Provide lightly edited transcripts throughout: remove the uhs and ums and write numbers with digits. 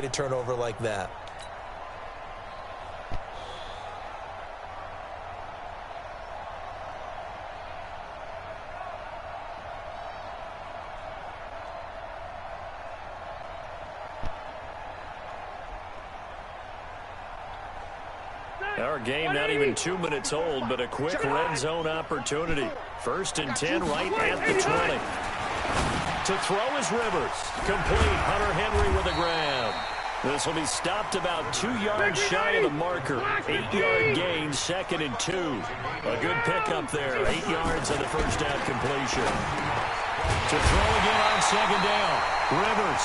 A turnover like that. Our game not even 2 minutes old, but a quick red zone opportunity. 1st and 10 right at the 20. To throw is Rivers. Complete. Hunter Henry with a grab. This will be stopped about 2 yards shy of the marker. 8-yard gain, 2nd and 2. A good pickup there. 8 yards on the first down completion. To throw again on 2nd down. Rivers.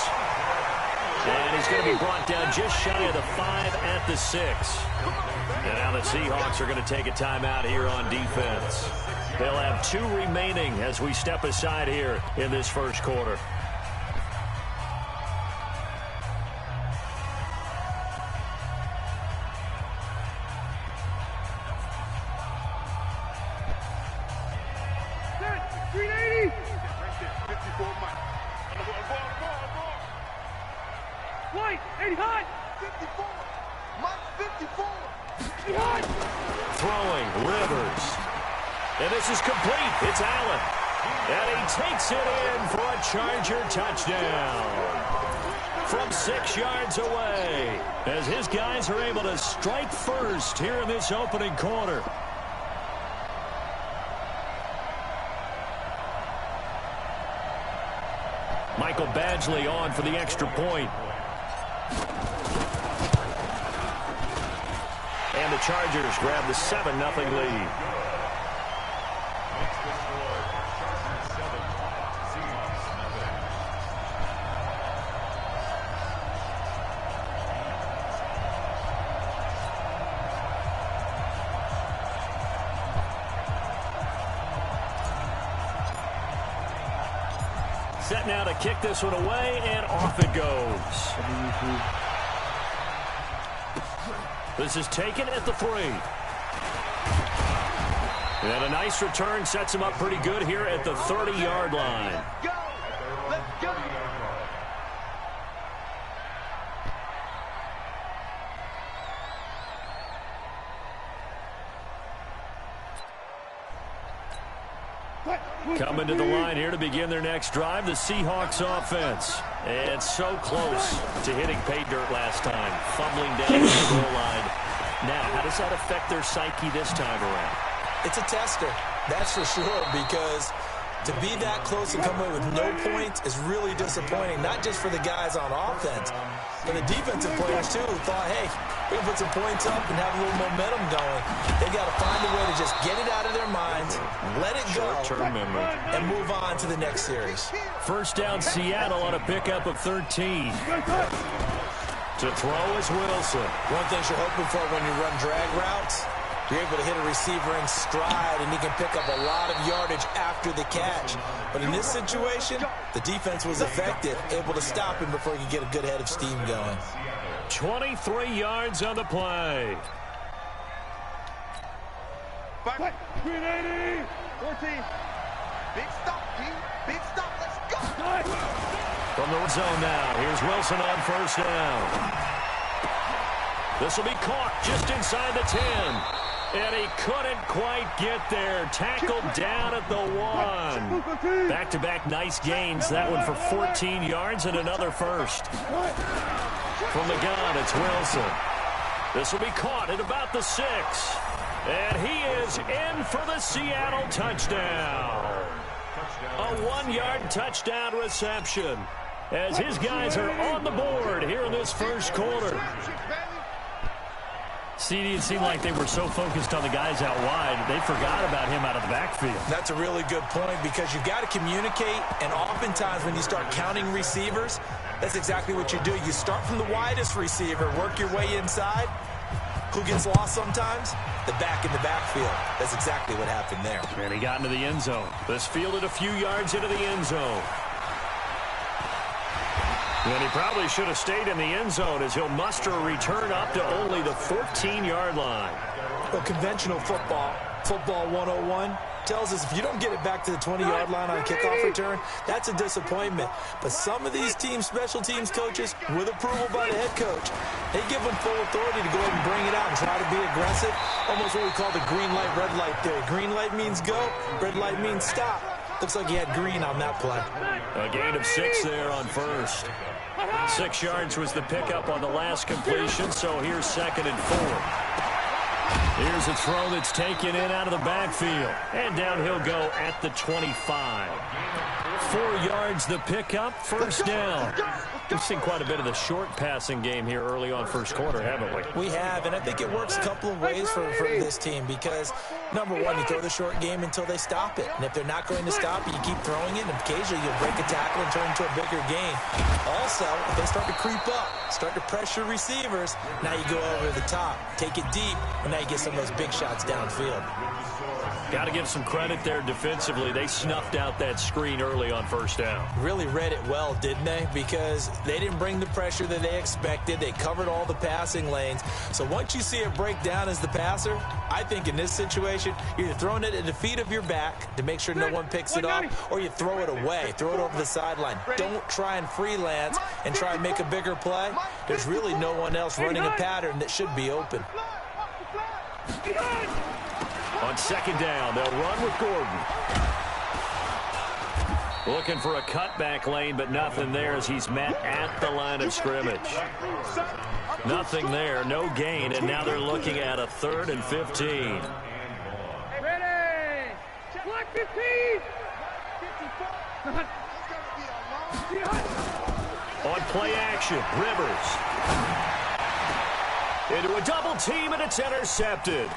And he's going to be brought down just shy of the 5 at the 6. And now the Seahawks are going to take a timeout here on defense. They'll have 2 remaining as we step aside here in this first quarter. Throwing, Rivers. And this is complete. It's Allen. And he takes it in for a Charger touchdown. From 6 yards away. As his guys are able to strike first here in this opening quarter. Michael Badgley on for the extra point. And the Chargers grab the 7-0 lead. Set now to kick this one away, and off it goes. This is taken at the 3. And a nice return sets him up pretty good here at the 30-yard line. Let's go! Let's go! Coming to the line here to begin their next drive, the Seahawks offense. And so close to hitting pay dirt last time, fumbling down the goal line. Now, how does that affect their psyche this time around? It's a tester, that's for sure, because to be that close and come away with no points is really disappointing, not just for the guys on offense, but the defensive players, too, who thought, hey, we're going to put some points up and have a little momentum going. They got to find a way to just get it out of their minds, let it go, and move on to the next series. First down, Seattle on a pickup of 13. To throw is Wilson. One thing you're hoping for when you run drag routes, you're able to hit a receiver in stride, and he can pick up a lot of yardage after the catch. But in this situation, the defense was effective, able to stop him before he could get a good head of steam going. 23 yards on the play. 380, 14. Big stop, G. Big stop. Let's go. From the zone now, here's Wilson on first down. This will be caught just inside the 10. And he couldn't quite get there. Tackled down at the 1. Back-to-back nice gains. That one for 14 yards and another first. From the gun, it's Wilson. This will be caught at about the 6. And he is in for the Seattle touchdown. A 1-yard touchdown reception. As his guys are on the board here in this first quarter. CD, it seemed like they were so focused on the guys out wide, they forgot about him out of the backfield. That's a really good point because you've got to communicate, and oftentimes when you start counting receivers, that's exactly what you do. You start from the widest receiver, work your way inside. Who gets lost sometimes? The back in the backfield. That's exactly what happened there. And he got into the end zone. This fielded a few yards into the end zone. And he probably should have stayed in the end zone as he'll muster a return up to only the 14-yard line. Well, conventional football 101, tells us if you don't get it back to the 20-yard line on a kickoff return, that's a disappointment. But some of these teams, special teams coaches, with approval by the head coach, they give them full authority to go ahead and bring it out and try to be aggressive. Almost what we call the green light, red light theory. Green light means go, red light means stop. Looks like he had green on that play. A gain of 6 there on first. 6 yards was the pickup on the last completion, so here's 2nd and 4. Here's a throw that's taken in out of the backfield. And down he'll go at the 25. 4 yards the pickup, first down. We've seen quite a bit of the short passing game here early on first quarter, haven't we? We have, and I think it works a couple of ways for this team because, number one, you throw the short game until they stop it. And if they're not going to stop it, you keep throwing it, and occasionally you'll break a tackle and turn into a bigger game. Also, if they start to creep up, start to pressure receivers, now you go over the top, take it deep, and now you get some of those big shots downfield. Got to give some credit there defensively. They snuffed out that screen early on first down. Really read it well, didn't they? Because they didn't bring the pressure that they expected. They covered all the passing lanes. So once you see it break down as the passer, I think in this situation, you're either throwing it at the feet of your back to make sure no one picks it up, or you throw it away, throw it over the sideline. Don't try and freelance and try and make a bigger play. There's really no one else running a pattern that should be open. On 2nd down, they'll run with Gordon. Looking for a cutback lane, but nothing there as he's met at the line of scrimmage. Nothing there, no gain, and now they're looking at a 3rd and 15. Ready! Block 15! On play action, Rivers. Into a double team, and it's intercepted.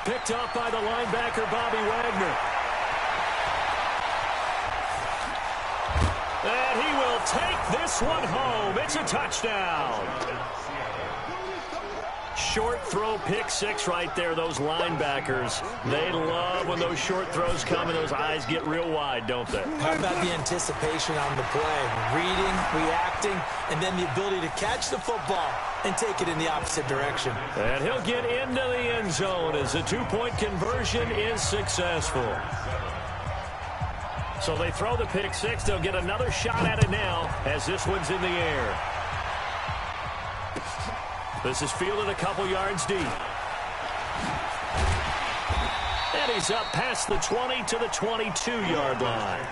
Picked up by the linebacker, Bobby Wagner. And he will take this one home. It's a touchdown. Short throw, pick 6 right there. Those linebackers, they love when those short throws come and those eyes get real wide, don't they? How about the anticipation on the play? Reading, reacting, and then the ability to catch the football and take it in the opposite direction. And he'll get into the end zone as the 2-point conversion is successful. So they throw the pick 6. They'll get another shot at it now as this one's in the air. This is fielded a couple yards deep. And he's up past the 20 to the 22-yard line.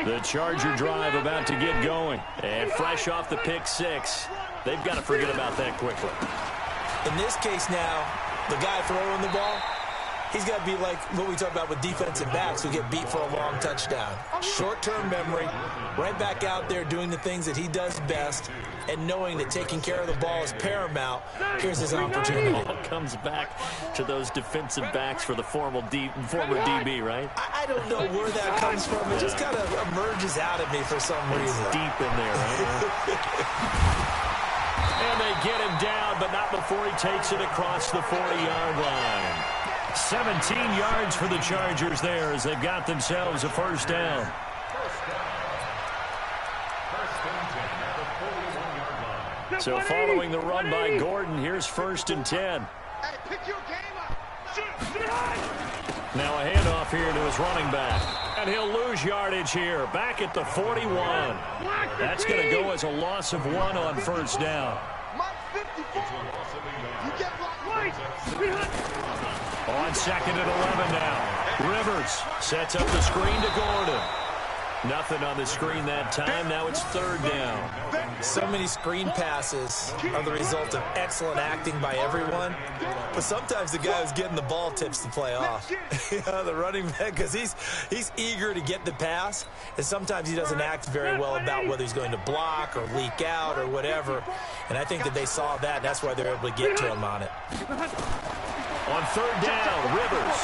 The Charger drive about to get going. And fresh off the pick 6. They've got to forget about that quickly. In this case now, the guy throwing the ball, he's got to be like what we talk about with defensive backs who get beat for a long touchdown. Short-term memory, right back out there doing the things that he does best, and knowing that taking care of the ball is paramount. Here's his opportunity. All comes back to those defensive backs for the former DB, right? I don't know where that comes from. It just kind of emerges out of me for some reason. It's deep in there, right? And they get him down, but not before he takes it across the 40-yard line. 17 yards for the Chargers there as they've got themselves a first down. So following the run by Gordon, here's 1st and 10. Hey, pick your game up. Now a handoff here to his running back. And he'll lose yardage here. Back at the 41. That's going to go as a loss of 1 on first down. Mike 54. You get blocked. On 2nd and 11 now. Rivers sets up the screen to Gordon. Nothing on the screen that time. Now it's 3rd down. So many screen passes are the result of excellent acting by everyone. But sometimes the guy who's getting the ball tips the play off. The running back, because he's eager to get the pass. And sometimes he doesn't act very well about whether he's going to block or leak out or whatever. And I think that they saw that. And that's why they're able to get to him on it. On 3rd down, Rivers.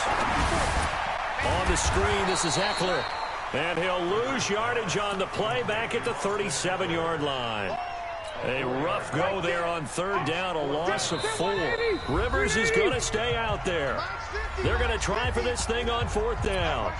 On the screen, this is Eckler. And he'll lose yardage on the play back at the 37-yard line. A rough go there on 3rd down, a loss of 4. Rivers is going to stay out there. They're going to try for this thing on 4th down.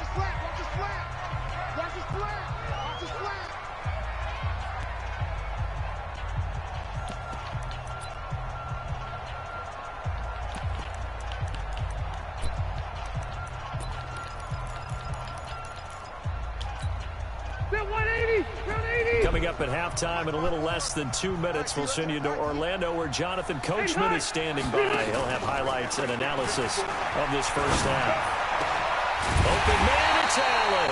coming up at halftime in a little less than 2 minutes. We'll send you to Orlando, where Jonathan Coachman is standing by. He'll have highlights and analysis of this first half. Open man, it's Allen.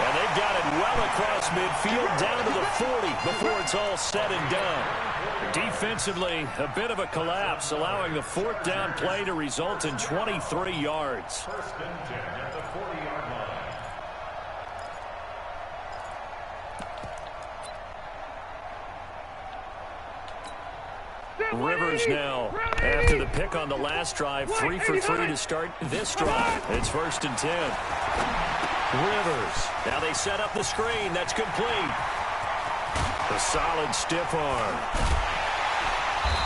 And they've got it well across midfield down to the 40 before it's all said and done. Defensively, a bit of a collapse, allowing the fourth down play to result in 23 yards. First and 10 at the 40-yard line. Rivers now, after the pick on the last drive, 3 for 3 to start this drive. It's first and 10. Rivers. Now they set up the screen. That's complete. A solid stiff arm.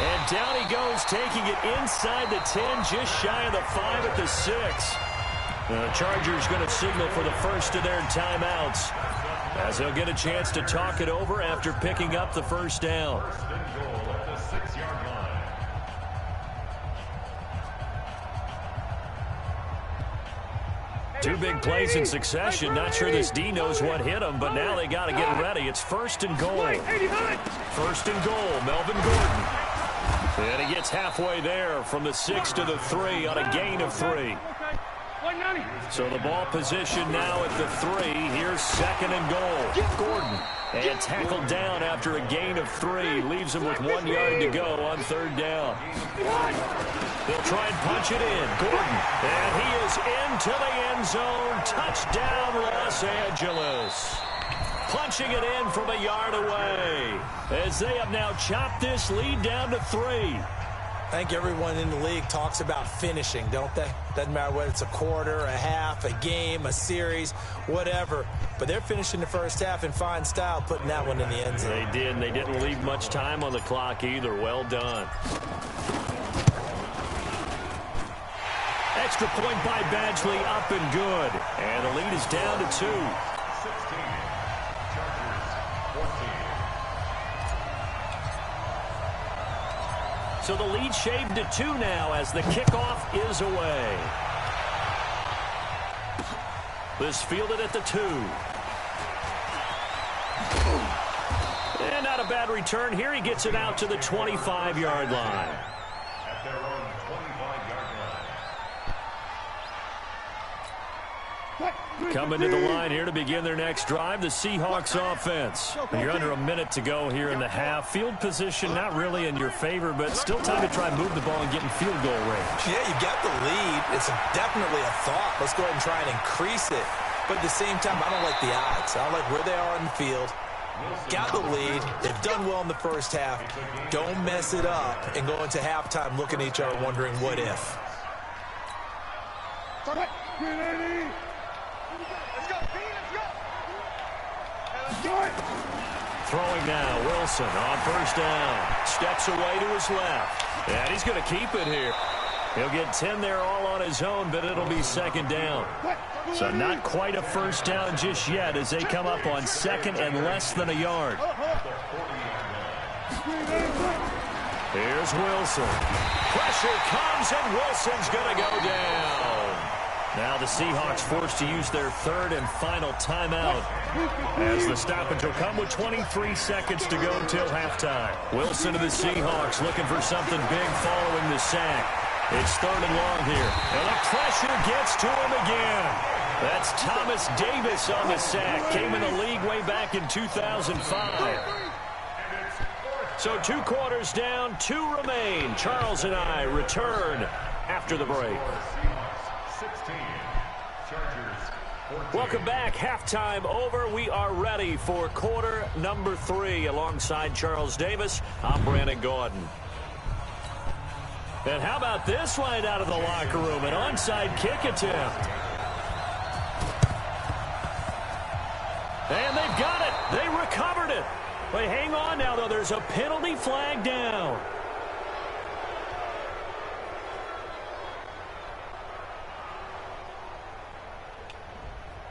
And down he goes, taking it inside the 10, just shy of the 5 at the 6. The Chargers going to signal for the first of their timeouts, as they'll get a chance to talk it over after picking up the first down. First and goal at the 6-yard line. Two big plays in succession. Not sure this D knows what hit him, but now they got to get ready. It's first and goal. First and goal, Melvin Gordon. And he gets halfway there from the 6 to the 3 on a gain of 3. So the ball position now at the 3. Here's second and goal. Gordon. And tackled down after a gain of 3. Leaves him with 1 yard to go on third down. They'll try and punch it in. Gordon. And he is into the end zone. Touchdown, Los Angeles. Punching it in from a yard away, as they have now chopped this lead down to 3. I think everyone in the league talks about finishing, don't they? Doesn't matter whether it's a quarter, a half, a game, a series, whatever. But they're finishing the first half in fine style, putting that one in the end zone. They did, and they didn't leave much time on the clock either. Well done. Extra point by Badgley, up and good. And the lead is down to 2. 16. Chargers 14. So the lead shaved to 2 now as the kickoff is away. This fielded at the 2. And not a bad return here. He gets it out to the 25-yard line. At their own 25-yard line. Coming to the line here to begin their next drive, the Seahawks offense. You're under a minute to go here in the half. Field position not really in your favor, but still time to try and move the ball and get in field goal range. Yeah, you got the lead. It's definitely a thought. Let's go ahead and try and increase it. But at the same time, I don't like the odds. I don't like where they are in the field. Got the lead. They've done well in the first half. Don't mess it up and go into halftime looking at each other wondering what if. Let's go, B, let's go. Throwing now, Wilson on first down. Steps away to his left. And he's going to keep it here. He'll get 10 there all on his own, but it'll be second down. So not quite a first down just yet as they come up on second and less than a yard. Here's Wilson. Pressure comes, and Wilson's going to go down. Now the Seahawks forced to use their third and final timeout, as the stoppage will come with 23 seconds to go till halftime. Wilson to the Seahawks looking for something big following the sack. It's third and long here, and the pressure gets to him again. That's Thomas Davis on the sack. Came in the league way back in 2005. So 2 quarters down, 2 remain. Charles and I return after the break. 16. Chargers 14. Welcome back. Halftime over. We are ready for quarter number 3. Alongside Charles Davis, I'm Brandon Gordon. And how about this right out of the locker room? An onside kick attempt. And they've got it. They recovered it. But hang on now, though. There's a penalty flag down.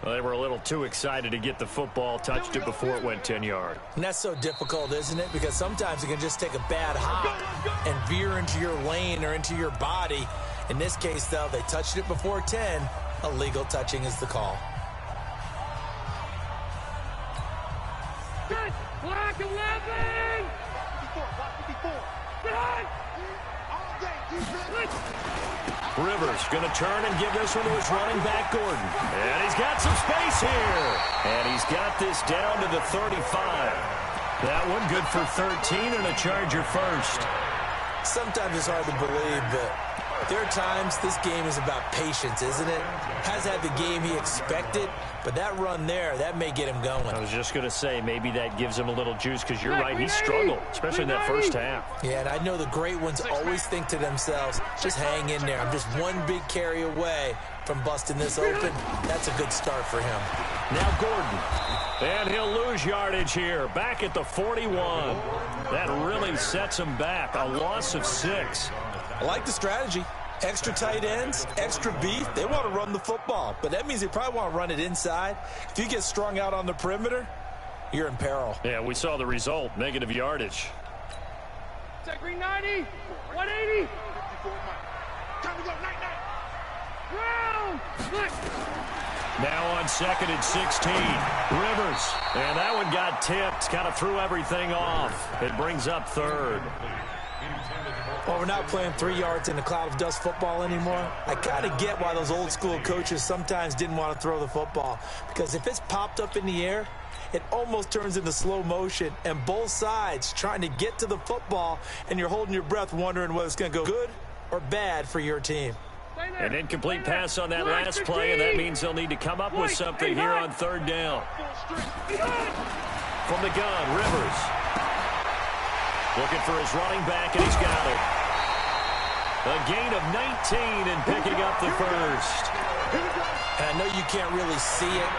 Well, they were a little too excited to get the football, touched it before it went 10 yards. And that's so difficult, isn't it? Because sometimes it can just take a bad hop and veer into your lane or into your body. In this case, though, they touched it before 10. Illegal touching is the call. Black. Block 11. Block 54. Rivers going to turn and give this one to his running back, Gordon. And he's got some space here. And he's got this down to the 35. That one good for 13 and a Charger first. Sometimes it's hard to believe, but there are times this game is about patience, isn't it? Has had the game he expected, but that run there, that may get him going. I was just going to say, maybe that gives him a little juice, because you're right, he struggled, especially in that first half. Yeah, and I know the great ones always think to themselves, just hang in there. I'm just one big carry away from busting this open. That's a good start for him. Now Gordon. And he'll lose yardage here, back at the 41. That really sets him back, a loss of 6. I like the strategy. Extra tight ends, extra beef. They want to run the football, but that means they probably want to run it inside. If you get strung out on the perimeter, you're in peril. Yeah, we saw the result, negative yardage. Set green 90, 180. Time to go, night. Ground. Look. Now on 2nd and 16, Rivers. And that one got tipped, kind of threw everything off. It brings up 3rd. Well, we're not playing 3 yards in a cloud of dust football anymore. I kind of get why those old school coaches sometimes didn't want to throw the football. Because if it's popped up in the air, it almost turns into slow motion. And both sides trying to get to the football, and you're holding your breath wondering whether it's going to go good or bad for your team. An incomplete pass on that last play, and that means they'll need to come up with something here on 3rd down. From the gun, Rivers. Looking for his running back, and he's got it. A gain of 19 and picking up the first. And I know you can't really see it,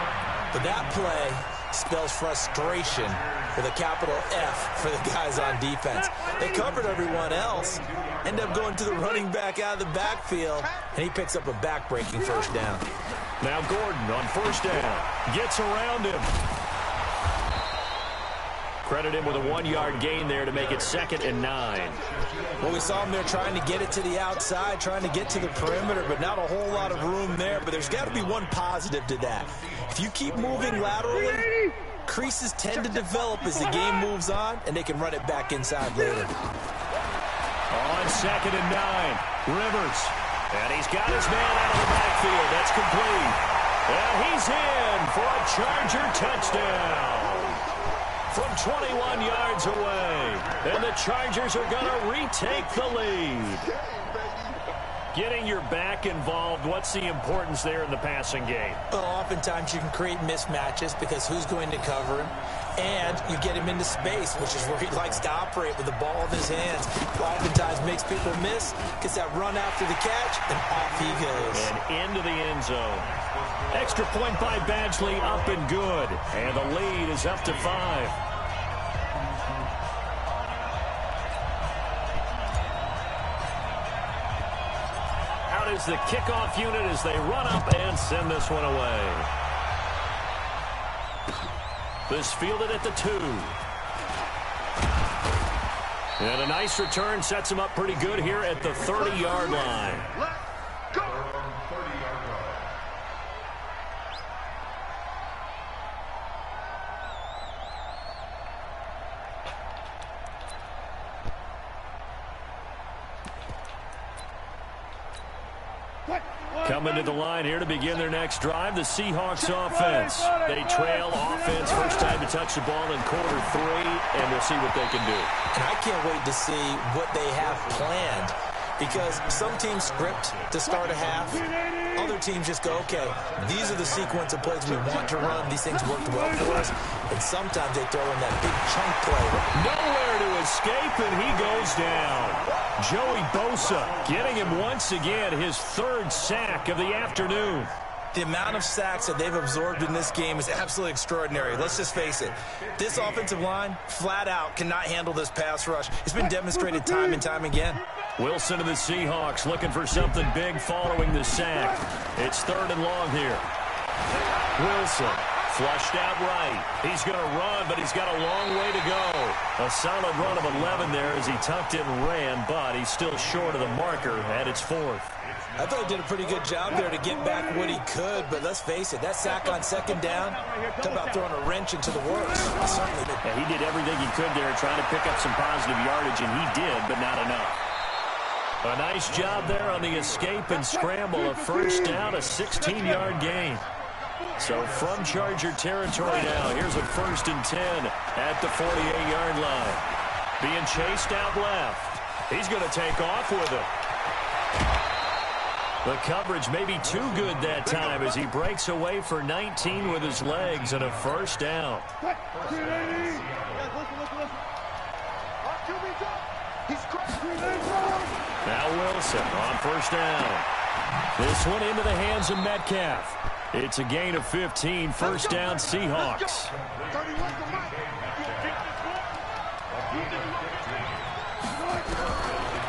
but that play spells frustration with a capital F for the guys on defense. They covered everyone else, end up going to the running back out of the backfield, and he picks up a back-breaking first down. Now Gordon on 1st down. Gets around him. Credit him with a 1-yard gain there to make it 2nd and 9. Well, we saw him there trying to get it to the outside, trying to get to the perimeter, but not a whole lot of room there. But there's got to be one positive to that. If you keep moving laterally, creases tend to develop as the game moves on, and they can run it back inside later. On 2nd and 9, Rivers. And he's got his man out of the backfield. That's complete. And he's in for a Charger touchdown. From 21 yards away. And the Chargers are going to retake the lead. Getting your back involved, what's the importance there in the passing game? Well, oftentimes you can create mismatches because who's going to cover him? And you get him into space, which is where he likes to operate with the ball in his hands. Oftentimes makes people miss, gets that run after the catch, and off he goes. And into the end zone. Extra point by Badgley, up and good. And the lead is up to 5. Out is the kickoff unit as they run up and send this one away. This fielded at the 2. And a nice return sets him up pretty good here at the 30-yard line. Let's go. Coming to the line here to begin their next drive, the Seahawks offense. They trail offense, first time to touch the ball in quarter 3, and we'll see what they can do. And I can't wait to see what they have planned, because some teams script to start a half. Other teams just go, okay, these are the sequence of plays we want to run. These things worked well for us. And sometimes they throw in that big chunk play. Nowhere to escape, and he goes down. Joey Bosa getting him once again his 3rd sack of the afternoon. The amount of sacks that they've absorbed in this game is absolutely extraordinary. Let's just face it. This offensive line, flat out, cannot handle this pass rush. It's been demonstrated time and time again. Wilson of the Seahawks looking for something big following the sack. It's 3rd and long here. Wilson flushed out right. He's going to run, but he's got a long way to go. A solid run of 11 there as he tucked it and ran, but he's still short of the marker at its 4th. I thought he did a pretty good job there to get back what he could, but let's face it, that sack on second down, talk about throwing a wrench into the works. Certainly did. Yeah, he did everything he could there trying to pick up some positive yardage, and he did, but not enough. A nice job there on the escape and scramble. A first down, a 16-yard gain. So from Charger territory now, here's a 1st and 10 at the 48-yard line. Being chased out left. He's going to take off with it. The coverage may be too good that time as he breaks away for 19 with his legs and a first down. Now Wilson on first down. This one into the hands of Metcalf. It's a gain of 15, first down Seahawks.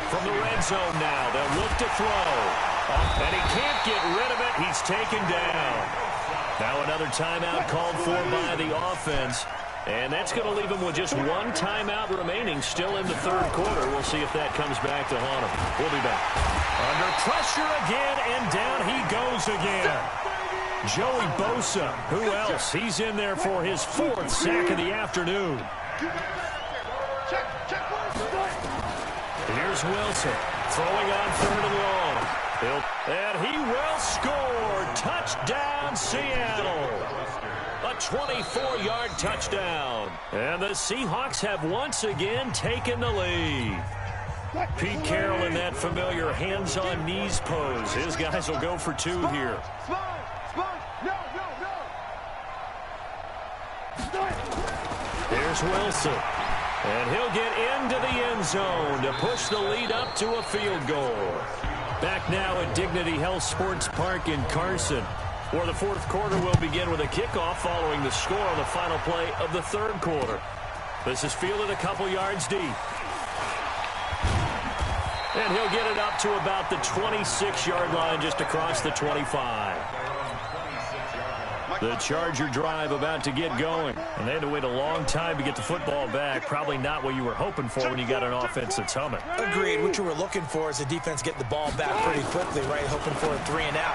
From the red zone now, they'll look to throw. And he can't get rid of it. He's taken down. Now another timeout called for by the offense. And that's going to leave him with just one timeout remaining still in the third quarter. We'll see if that comes back to haunt him. We'll be back. Under pressure again, and down he goes again. Joey Bosa, who else? He's in there for his 4th sack of the afternoon. Here's Wilson throwing on 3rd and long. And he will score. Touchdown, Seattle. A 24-yard touchdown. And the Seahawks have once again taken the lead. Pete Carroll in that familiar hands-on knees pose. His guys will go for 2 here. Here's Wilson. And he'll get into the end zone to push the lead up to a field goal. Back now at Dignity Health Sports Park in Carson, where the 4th quarter will begin with a kickoff following the score on the final play of the 3rd quarter. This is fielded a couple yards deep. And he'll get it up to about the 26-yard line just across the 25. The Charger drive about to get going. And they had to wait a long time to get the football back. Probably not what you were hoping for when you got an offense that's humming. Agreed. What you were looking for is the defense getting the ball back pretty quickly, right? Hoping for a 3 and out.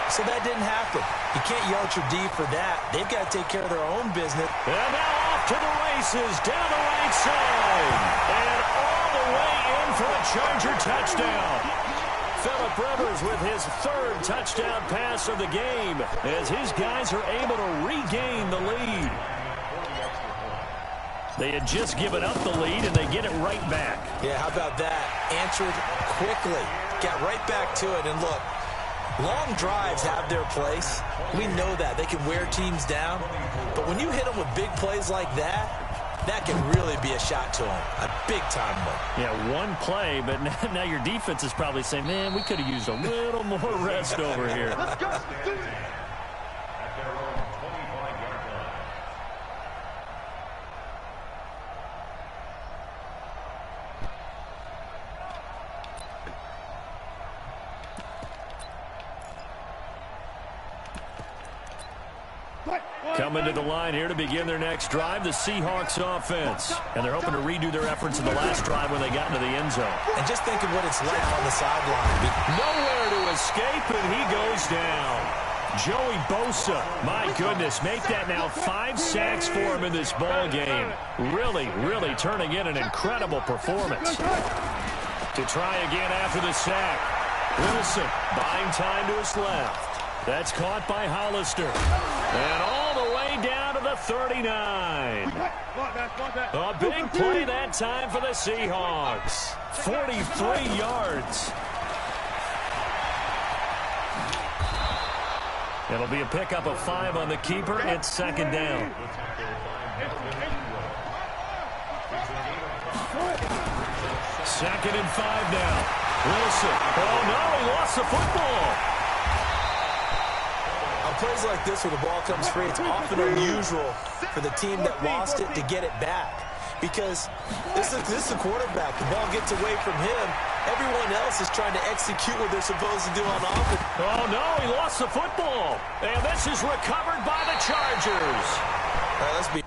So that didn't happen. You can't yell at your D for that. They've got to take care of their own business. And now off to the races down the right side. And all the way in for a Charger touchdown. Phillip Rivers with his 3rd touchdown pass of the game as his guys are able to regain the lead. They had just given up the lead, and they get it right back. Yeah, how about that? Answered quickly. Got right back to it. And look, long drives have their place. We know that. They can wear teams down. But when you hit them with big plays like that, that can really be a shot to them. A big-time one. Yeah, one play, but now your defense is probably saying, man, we could have used a little more rest over here. Let's go. Do it. At their own 25-yard line. Coming to the line here to begin their next drive, the Seahawks offense. And they're hoping to redo their efforts in the last drive when they got into the end zone. And just think of what it's like on the sideline. Nowhere to escape, and he goes down. Joey Bosa, my goodness, make that now 5 sacks for him in this ball game. Really, really turning in an incredible performance. To try again after the sack. Wilson buying time to his left. That's caught by Hollister. And all the way down to the 39. A big play that time for the Seahawks. 43 yards. It'll be a pickup of 5 on the keeper. It's 2nd down. Second and 5 now. Wilson. Oh, no, he lost the football. On plays like this where the ball comes free, it's often unusual for the team that lost it to get it back. Because this is the quarterback. The ball gets away from him. Everyone else is trying to execute what they're supposed to do on offense. Oh, no, he lost the football. And this is recovered by the Chargers. All right, let's be